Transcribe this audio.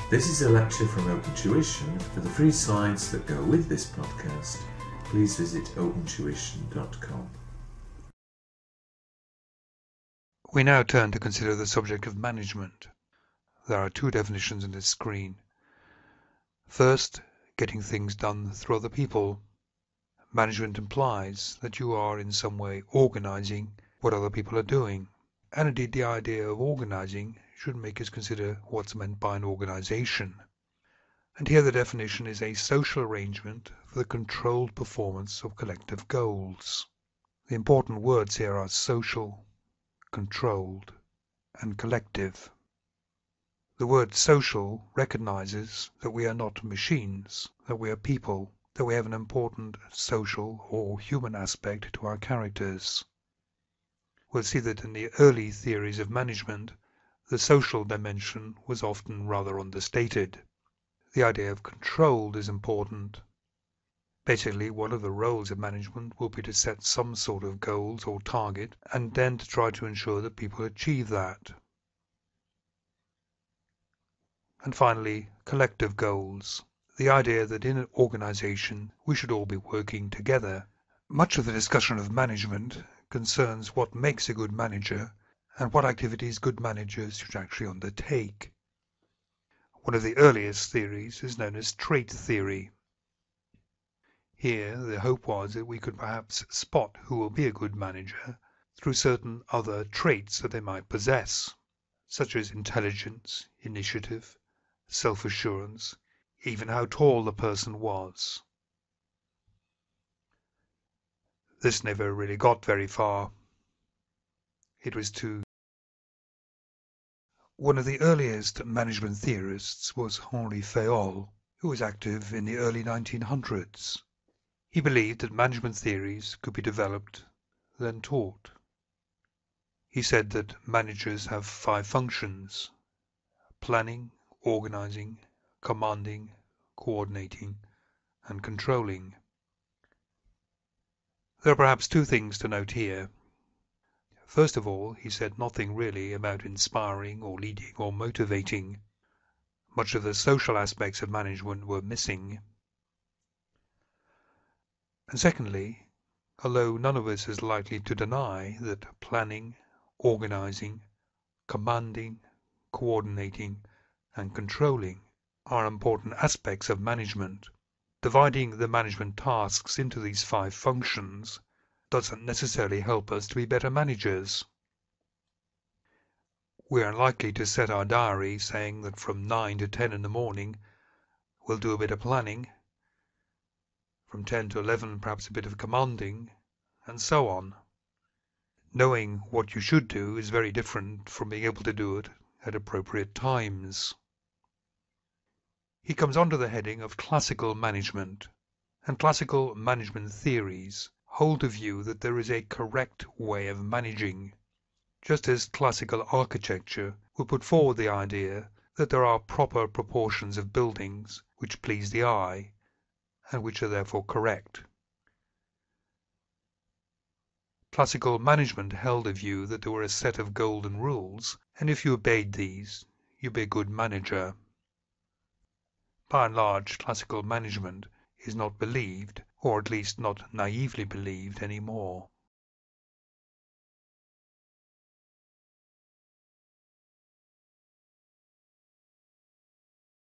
This is a lecture from Open Tuition. For the free slides that go with this podcast, please visit opentuition.com. We now turn to consider the subject of management. There are two definitions on this screen. First, getting things done through other people. Management implies that you are in some way organizing what other people are doing. And indeed, the idea of organizing should make us consider what's meant by an organization. And here the definition is a social arrangement for the controlled performance of collective goals. The important words here are social, controlled, and collective. The word social recognizes that we are not machines, that we are people, that we have an important social or human aspect to our characters. We'll see that in the early theories of management, the social dimension was often rather understated. The idea of controlled is important. Basically, one of the roles of management will be to set some sort of goals or target and then to try to ensure that people achieve that. And finally, collective goals. The idea that in an organization we should all be working together. Much of the discussion of management concerns what makes a good manager and what activities good managers should actually undertake. One of the earliest theories is known as trait theory. Here, the hope was that we could perhaps spot who will be a good manager through certain other traits that they might possess, such as intelligence, initiative, self-assurance, even how tall the person was. This never really got very far. One of the earliest management theorists was Henri Fayol, who was active in the early 1900s. He believed that management theories could be developed, then taught. He said that managers have 5 functions: planning, organizing, commanding, coordinating, and controlling. There are perhaps 2 things to note here. First of all, he said nothing really about inspiring or leading or motivating. Much of the social aspects of management were missing. And secondly, although none of us is likely to deny that planning, organizing, commanding, coordinating, and controlling are important aspects of management, dividing the management tasks into these 5 functions doesn't necessarily help us to be better managers. We are unlikely to set our diary saying that from 9 to 10 in the morning we'll do a bit of planning, from 10 to 11 perhaps a bit of commanding, and so on. Knowing what you should do is very different from being able to do it at appropriate times. He comes on to the heading of classical management, and classical management theories hold the view that there is a correct way of managing, just as classical architecture would put forward the idea that there are proper proportions of buildings which please the eye and which are therefore correct. Classical management held a view that there were a set of golden rules, and if you obeyed these, you'd be a good manager. By and large, classical management is not believed, or at least not naively believed anymore.